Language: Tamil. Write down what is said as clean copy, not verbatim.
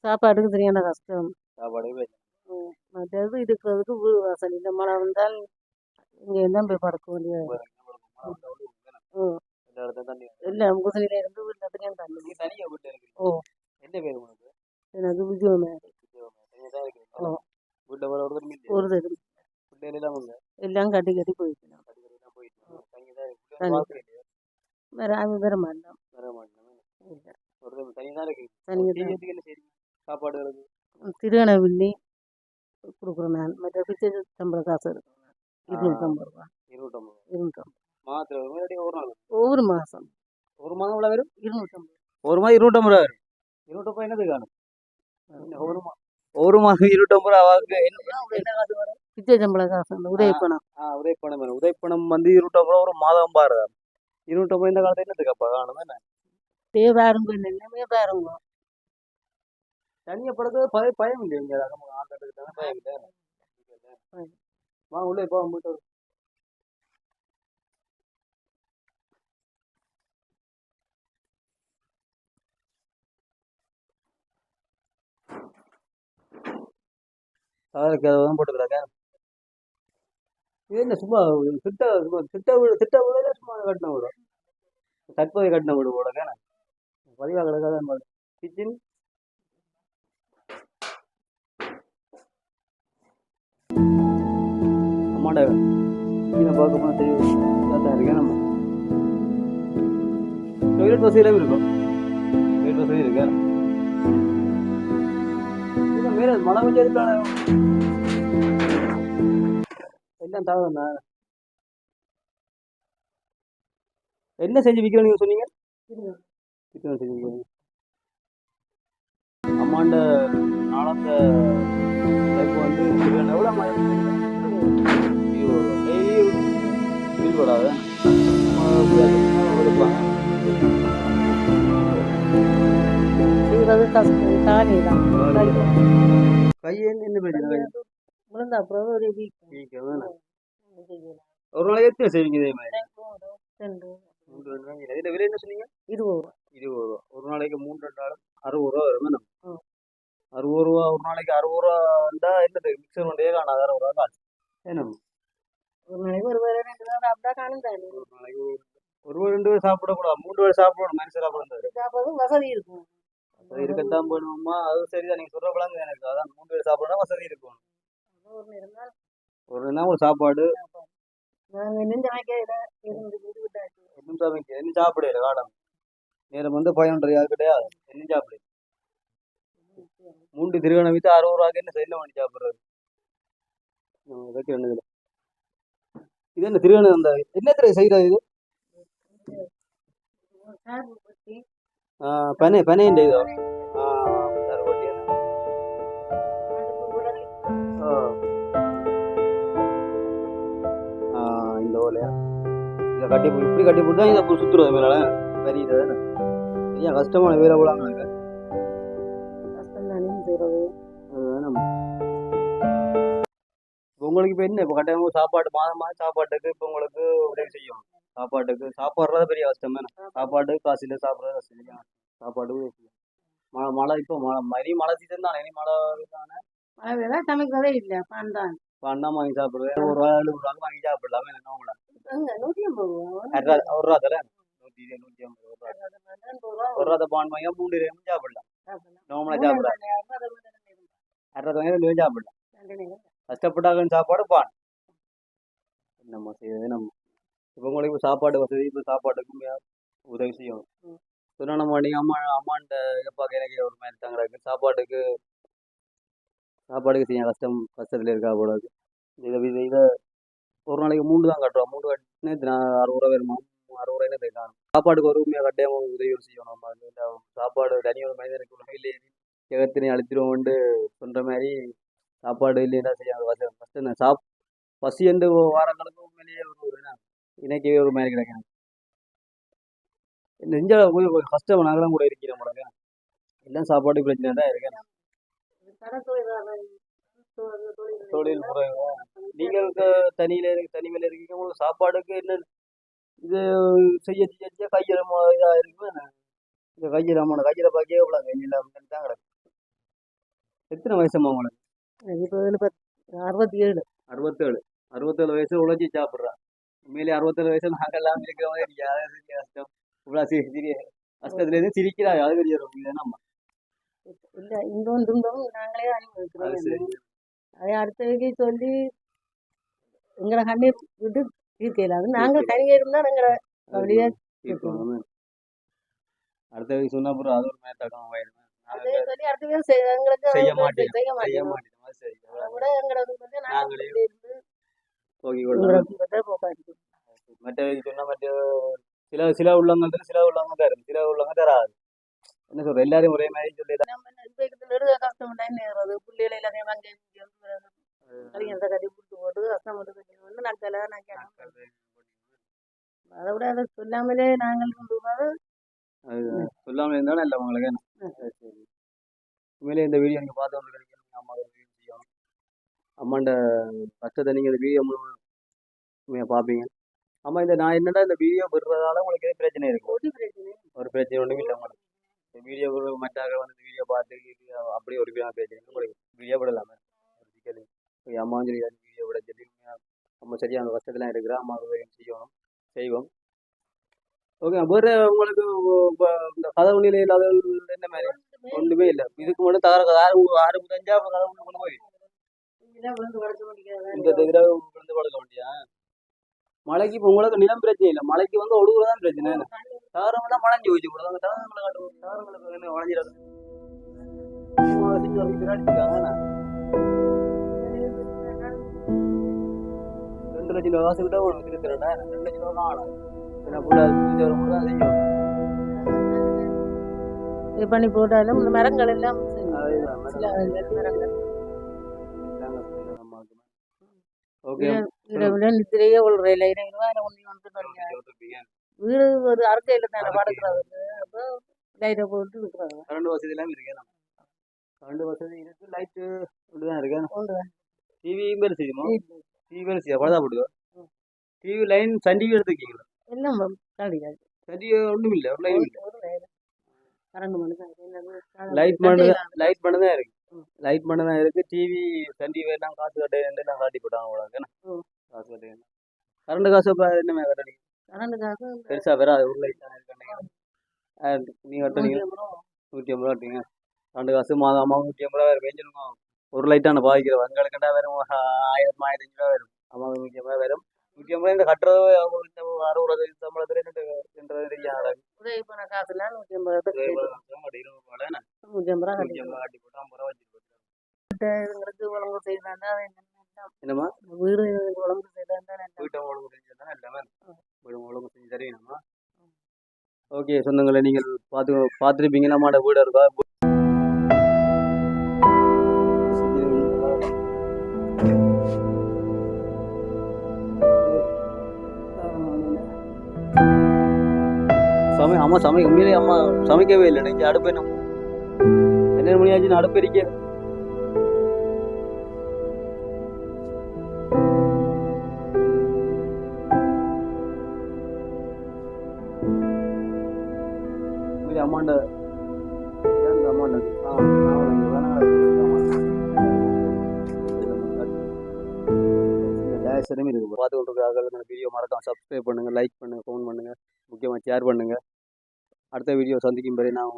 சாப்பாட்டுக்கு சரியான கஷ்டம். சாப்பாடு மற்றது இருக்கிறதுக்கு வீடு வாசல் இந்த மழை வந்தால் இங்கே தான் போய் படுக்க வேண்டியது. எல்லாம் குதிரையில இருந்து எல்லாத்துலேயும் தண்ணி. தனியாக வீட்டில் இருக்கு. ஓ, என்ன பேர் உனக்கு? எனக்கு விஜயமாரி. வீட்டில் வர ஒரு தரம் எல்லாம் கட்டி கட்டி போயிடுச்சு. வேற அது வேற மாட்டோம். சாப்பாடுகளுக்கு திருகணவில்லி கொடுக்குறேன் நான். மற்ற பிச்சை சம்பள காசு எடுக்கிறேன். 250 ரூபா. 250 ஒவ்வொரு மாதம். ஒரு மாதம் எவ்வளோ வரும்? 250. ஒரு மாதம் 250 ரூபா வரும். 250 என்னது காணும்? ஒரு மாதம் 250 ரூபாவுக்கு என்ன காசு வரும்? பிச்சை சம்பள காசு உதயப்பணம். உதயப்பணம் வரும். உதயப்பணம் வந்து 250 ரூபா ஒரு மாதம் பாருங்க. 250 இந்த காலத்துல என்னதுக்கப்பா காணும் தானே? பாருங்க எல்லாமே பாருங்க. தனியாக படுக்கிறது பயம் இல்லை. இங்கே ஆட்டத்துக்கு தானே பயம் இல்லை. வாங்க உள்ளே போக போயிட்டு தான் போட்டுக்கிறாங்க. இது என்ன சும்மா திட்ட திட்ட வீடு சும்மா கட்டின வீடு, தற்போதைய கட்டின வீடு போட பதிவாக கிடக்காத கிச்சன். அம்மாண்ட பார்க்க போனால் தெரியும் இருக்கேன். நம்ம டொய்லெட் வசதியிலும் இருக்கும். டொய்லெட் வசதி இருக்கா? மேலே மழை கொஞ்சம் எல்லாம் தாழ்ந்தா என்ன செஞ்சு விற்கிறேன் நீங்க சொன்னீங்க? செஞ்சு அம்மாண்ட நாளந்த வந்து எவ்வளோ பில் வராது கையேன்னு என்ன பிரச்சனை? ஒரு நாளைக்கு எத்தனை செய்வீங்க இதே மாதிரி? இதுல விலை என்ன சொன்னீங்க? 20 ரூபா. 20 ரூபா. ஒரு நாளைக்கு 3 நாளும் 60 ரூபா வரும். 60 ரூபா ஒரு நாளைக்கு. 60 ரூபா இருந்தா என்னது மிக்சர் வண்டியே காணாது. 60 ரூபா காசு என்ன? ஒரு நாளைக்கு ஒரு வேலை 2 வேலை அப்படிதான் காணும் தானே. ஒரு நாளைக்கு ஒரு 2 வேலை சாப்பிடக்கூடாது, 3 வேலை சாப்பிடணும். மனுஷன் சாப்பிடணும். வசதி இருக்கும். இருக்கத்தான் போகணுமா? அது சரிதான். நீங்க சொல்ற பழங்க எனக்கு. அதான் 3 வேலை சாப்பிடணும், வசதி இருக்கும். ஒரு நாள் ஒரு சாப்பாடு என்ன சாப்பிடல காடம் நேரம் வந்து 500 கிடையாது. என்ன சாப்பிடு 3 திருகணம் வித்து 60 ரூபாய்க்கு என்ன செய்யல பண்ணி சாப்பிடுறது? இது என்ன திருகணம்? அந்த என்ன செய்யறது இது? பனை பனையின் இதோ இந்த ஓலையா இதை கட்டி இப்படி கட்டி போட்டு தான் இதை சுத்துறது மேல பெரிய சரியா கஷ்டமான வேலை போலாங்க. உங்களுக்கு இப்போ என்ன இப்போ கட்டாயம் சாப்பாடு மாதமாக சாப்பாட்டுக்கு இப்போ உங்களுக்கு உதவி செய்யும். சாப்பாட்டுக்கு சாப்பாடுறது பெரிய கஷ்டம் தானே. சாப்பாடு காசு இல்லை, சாப்பிட்றது கஷ்டம் இல்லையா? சாப்பாடு உதவி செய்யும். மழை இப்போ மழை சீசன் தானே. மழை தானே சமைக்கிறதே இல்லை. பண்ணாம வாங்கி சாப்பிடுறது. 1 ரூபா 7 ரூபாய்க்கு வாங்கி சாப்பிடலாமே. என்ன உங்களா 150 ரூபா தர 1 ரூபா பான் வாங்கி 3 ரூபாய்க்கு சாப்பிடலாம். நோமலா சாப்பிடலாம். 2 வாங்கி சாப்பிடலாம். கஷ்டப்பட்டாங்க சாப்பாடு பான் நம்ம செய்யறது. நம்ம இப்போ உங்களுக்கு சாப்பாடு வசதி இப்போ சாப்பாட்டுக்கும் உதவி செய்யணும். சொன்னா நம்ம நீங்கள் அம்மாண்ட எப்பாக்க எனக்கு ஒரு மாதிரி தாங்கிறாங்க. சாப்பாடுக்கு செய்ய கஷ்டத்தில் இருக்கா போடாது. இதை ஒரு நாளைக்கு 3 தான் கட்டுறோம். 3 கட்டினே 60 ரூபா வருமா? 60 ரூபாய்னு தெரியும். சாப்பாடுக்கு ஒரு உண்மையாக கட்டாயம் உதவி செய்யணும். நம்ம சாப்பாடு தனி ஒரு மனிதனுக்கு உலகிலே ஜெகத்தினை அழிச்சிருவோம்னு சொல்ற மாதிரி சாப்பாடு இல்லைன்னா செய்யாது. கஷ்டம். பசி என்று வாரங்களுக்கு உண்மையிலேயே ஒரு இணைக்கவே ஒரு மாதிரி கிடைக்கணும். நெஞ்ச கொஞ்சம் கஷ்டம். நாங்களும் கூட இருக்கிற முடங்க எல்லாம் சாப்பாடு பிரச்சனை தான் இருக்கேன். தொழில் முறை நீங்கள் தனிமையில இருக்கீங்க. உங்களுக்கு சாப்பாடுக்கு என்ன இது செய்ய கையில இதாக இருக்குமே. இந்த கையில பாக்கியே எவ்வளோ கையில் தான் கிடக்கும். எத்தனை வயசுமா உங்களுக்கு? இப்போ 67. 67. 67 வயசு உழைச்சி சாப்பிட்றா. உண்மையிலேயே 67 வயசுல நாங்கெல்லாம் இருக்கிற மாதிரி இருக்கு. அதாவது பெரிய கஷ்டம். இவ்வளோ சிரிய கஷ்டத்துலேருந்து சிரிக்கிறா. அது பெரிய ஒரு இது நம்ம. இல்லை இன்பம் துன்பம் நாங்களே அது அனுபவிக்கிறோம். சரி. அதை அடுத்தவங்க சொல்லி எங்களை கண்ணீர் விட்டு தீர்க்க இல்லாது. நாங்கள் தனியாக இருந்தால் எங்களை கவலையாக இருக்கணும். அடுத்தது சொன்னா அப்புறம் அது ஒரு மேத்தாக்கம் ஆயிடும். அதை சொல்லி அடுத்த பேர் எங்களுக்கு செய்ய செய்ய மாட்டேன் செய்ய மாட்டோம். மாட்டேன். அது சரி. அதை விட எங்களுக்கு வந்து நாங்களே நாங்கள் இருந்து போகி எங்களை கொள்ளலாம். துன்பத்தை போக்காட்டிக்கணும். மற்ற சொன்னா மற்ற சில உள்ளவங்க சில உள்ளவங்க தரும், சில உள்ளவங்க தராது. என்ன சொல்ற, எல்லாரும் ஒரே மாதிரி சொல்லி நம்ம இப்போ நெடுக கஷ்டம் நேர்றது பிள்ளைகளை எல்லாத்தையும் வாங்கி கல்யாணத்தை கட்டி கொடுத்து போட்டு கஷ்டப்பட்டு கட்டி நக்கலை நக்கலை அதை விட அதை சொல்லாமலே நாங்கள் கொண்டு போது சொல்லாமல் இருந்தாலும் இல்லை உங்களுக்கு. சரி. உண்மையிலே இந்த வீடியோ நீங்கள் பார்த்து வந்து கிடைக்கணும். அம்மா வீடியோ செய்யணும். அம்மாண்ட கஷ்டத்தை நீங்கள் இந்த வீடியோ மூலமாக பார்ப்பீங்க. அம்மா நான் என்னடா இந்த வீடியோ விடுறதால உங்களுக்கு எதுவும் பிரச்சனை இருக்கும்? ஒரு பிரச்சனை ஒன்றும் இல்லை உங்களுக்கு. இந்த வீடியோ மற்றாக வந்து இந்த வீடியோ பார்த்து அப்படியே ஒரு பிரச்சனை உங்களுக்கு வீடியோ விடலாமே. அம்மா வந்து வீடியோ விட சொல்லி அம்மா சரியான கஷ்டத்துலாம் இருக்கிறா. அம்மாவுக்கு செய்வோம். ஓகே. வேறு உங்களுக்கு இந்த கதை ஒன்றில் இல்லாத என்ன மாதிரி ஒன்றுமே இல்லை. இதுக்கு மட்டும் தகர 6 கதை கொண்டு போய் இந்த இதில் விழுந்து பழக்க வேண்டியா? மழைக்கு இப்போ உங்களுக்கு நிலம் பிரச்சனை இல்லை. மழைக்கு வந்து ஒழுகுதான் பிரச்சனை. தாரமெல்லாம் மழைஞ்சு போச்சு கூட. அந்த தாரங்களை காட்டுவோம். தாரங்களுக்கு என்ன வளைஞ்சிடாது. $2 லட்சம் காசு கிட்ட ஒரு திருத்துறேன். $2 லட்சம் ஆகலாம். இது பண்ணி போட்டாலும் இந்த மரங்கள் எல்லாம் நித்திரையே கொள்றையில வீடு ஒரு அறுக்கையில தானே படுக்கிறது. அப்போ லைட்டை போட்டு இருக்கிறாங்க. கரண்ட் வசதி எல்லாம் இருக்கு. கரண்ட் வசதி இருக்கு. லைட்டு தான் இருக்கு. டிவியும் வேலை செய்யுமா? டிவி வேலை செய்ய பழுதா போடுதோ? டிவி லைன் சன் டிவி எடுத்துக்கீங்களா? எல்லாம் கிடையாது. சரி. ஒன்றும் இல்லை. ஒரு லைன் இல்லை. லைட் பண்ண தான் இருக்கு. லைட் பண்ண தான் இருக்கு. டிவி சன் டிவி எல்லாம் காசு கட்டலாம் காட்டி போட்டாங்க உங்களுக்கு. காசு கட்ட கரண்ட் காசு என்ன கட்டணீங்க? கரண்ட் காசு பெருசா வராது. ஒரு லைட் தான் இருக்கு. நீங்க கட்டணீங்க 150 ரூபா கட்டுங்க. கரண்ட் காசு மாதம் 150 ரூபா வேறு பெஞ்சிருக்கும். ஒரு லைட்டான பாதிக்கிற எங்களுக்குண்டா வரும் 1000 1500 ரூபா வரும். அம்மாவுக்கு 150 ரூபா வரும். 150 ரூபாய் இந்த கட்டுறது 60 சம்பளத்துல காசுல 150 ரூபா காட்டி போட்டு 50 ரூபா வச்சு எங்களுக்கு உழம்பு செய்தாண்டா என்னம்மா வீடு உழம்பு செய்தாண்டா வீட்டை ஒழுங்கு செஞ்சா எல்லாமே வீடு ஒழுங்கு செஞ்சு தருவீங்கம்மா. ஓகே சொந்தங்களை நீங்கள் பார்த்துருப்பீங்க. நம்மளோட வீடு இருக்கா அம்மா உண்மையிலே அம்மா சமைக்கவே இல்லை. இன்னைக்கு அடுப்பு என்ன 12 மணி ஆச்சுன்னு அடுப்பு எரிக்க. அம்மாண்ட டேஷரும் இருக்கு. பார்த்து கொண்டிருக்காங்க. வீடியோ மறக்காம சப்ஸ்கிரைப் பண்ணுங்க, லைக் பண்ணுங்க, ஃபோன் பண்ணுங்க, முக்கியமாக ஷேர் பண்ணுங்க. அடுத்த வீடியோ சந்திக்கும் வரை நான்